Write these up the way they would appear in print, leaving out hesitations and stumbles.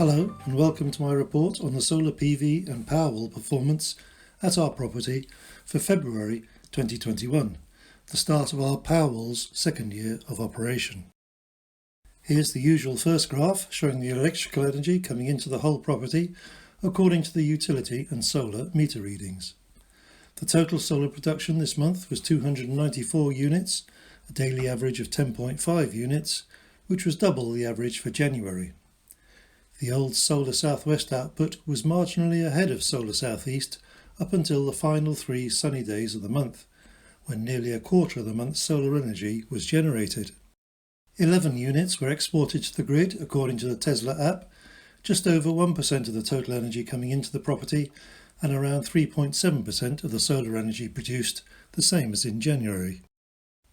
Hello and welcome to my report on the solar PV and Powerwall performance at our property for February 2021, the start of our Powerwall's second year of operation. Here's the usual first graph showing the electrical energy coming into the whole property according to the utility and solar meter readings. The total solar production this month was 294 units, a daily average of 10.5 units, which was double the average for January. The old solar southwest output was marginally ahead of solar southeast up until the final 3 sunny days of the month, when nearly a quarter of the month's solar energy was generated. 11 units were exported to the grid according to the Tesla app, just over 1% of the total energy coming into the property and around 3.7% of the solar energy produced, the same as in January.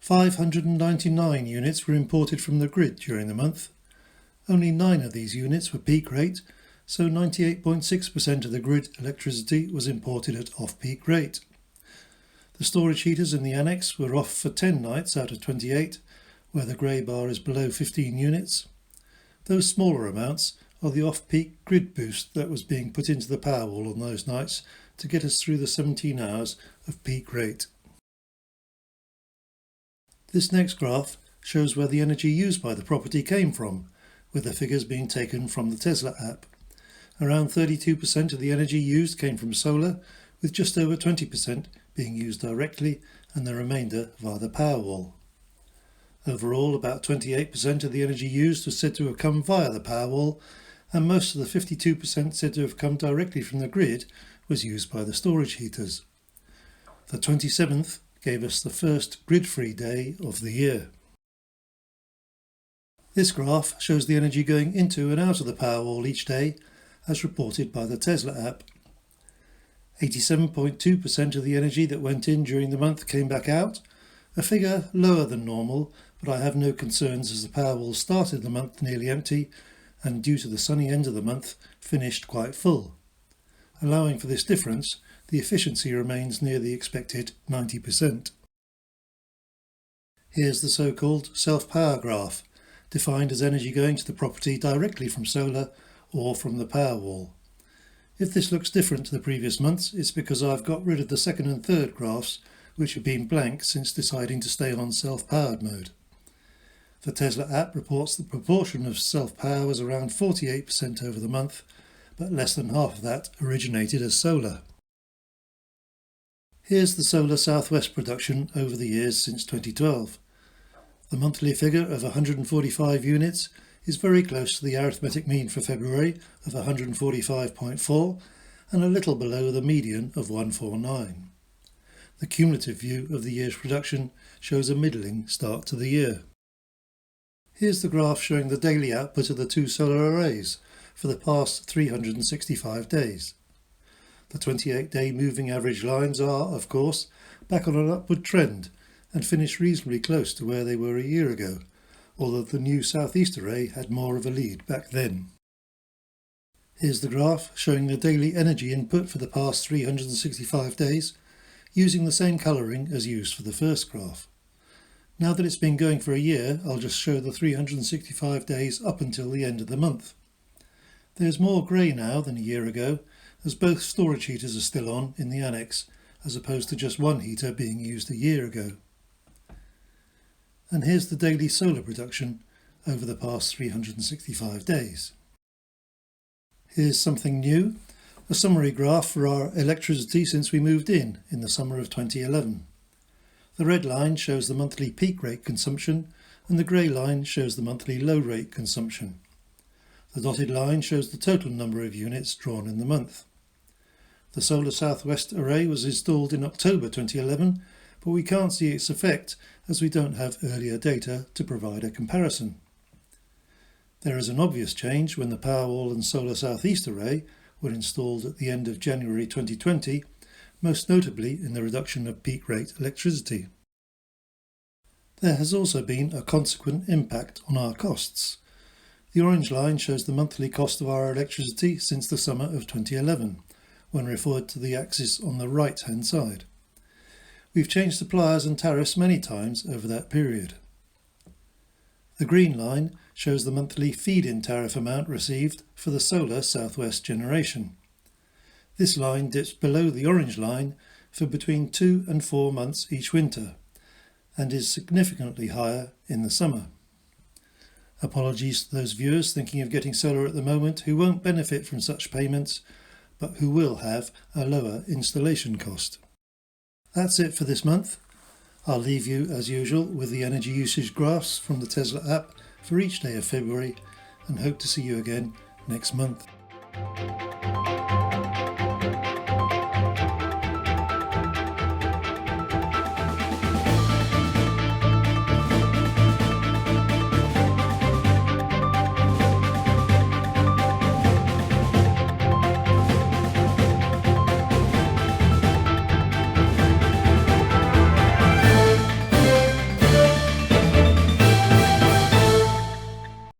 599 units were imported from the grid during the month. Only 9 of these units were peak rate, so 98.6% of the grid electricity was imported at off-peak rate. The storage heaters in the annex were off for 10 nights out of 28, where the grey bar is below 15 units. Those smaller amounts are the off-peak grid boost that was being put into the Powerwall on those nights to get us through the 17 hours of peak rate. This next graph shows where the energy used by the property came from, with the figures being taken from the Tesla app. Around 32% of the energy used came from solar, with just over 20% being used directly and the remainder via the Powerwall. Overall, about 28% of the energy used was said to have come via the Powerwall, and most of the 52% said to have come directly from the grid was used by the storage heaters. The 27th gave us the first grid-free day of the year. This graph shows the energy going into and out of the Powerwall each day, as reported by the Tesla app. 87.2% of the energy that went in during the month came back out, a figure lower than normal, but I have no concerns as the Powerwall started the month nearly empty and due to the sunny end of the month finished quite full. Allowing for this difference, the efficiency remains near the expected 90%. Here's the so-called self-power graph, defined as energy going to the property directly from solar or from the Powerwall. If this looks different to the previous months, it's because I've got rid of the second and third graphs, which have been blank since deciding to stay on self-powered mode. The Tesla app reports the proportion of self-power was around 48% over the month, but less than half of that originated as solar. Here's the solar southwest production over the years since 2012. The monthly figure of 145 units is very close to the arithmetic mean for February of 145.4 and a little below the median of 149. The cumulative view of the year's production shows a middling start to the year. Here's the graph showing the daily output of the 2 solar arrays for the past 365 days. The 28-day moving average lines are, of course, back on an upward trend and finish reasonably close to where they were a year ago, although the new southeast array had more of a lead back then. Here's the graph showing the daily energy input for the past 365 days, using the same colouring as used for the first graph. Now that it's been going for a year, I'll just show the 365 days up until the end of the month. There's more grey now than a year ago, as both storage heaters are still on in the annex, as opposed to just one heater being used a year ago. And here's the daily solar production over the past 365 days. Here's something new, a summary graph for our electricity since we moved in the summer of 2011. The red line shows the monthly peak rate consumption and the grey line shows the monthly low rate consumption. The dotted line shows the total number of units drawn in the month. The Solar Southwest array was installed in October 2011, but we can't see its effect as we don't have earlier data to provide a comparison. There is an obvious change when the Powerwall and Solar Southeast array were installed at the end of January 2020, most notably in the reduction of peak rate electricity. There has also been a consequent impact on our costs. The orange line shows the monthly cost of our electricity since the summer of 2011, when referred to the axis on the right-hand side. We've changed suppliers and tariffs many times over that period. The green line shows the monthly feed-in tariff amount received for the solar southwest generation. This line dips below the orange line for between 2 and 4 months each winter, and is significantly higher in the summer. Apologies to those viewers thinking of getting solar at the moment who won't benefit from such payments, but who will have a lower installation cost. That's it for this month. I'll leave you, as usual, with the energy usage graphs from the Tesla app for each day of February, and hope to see you again next month.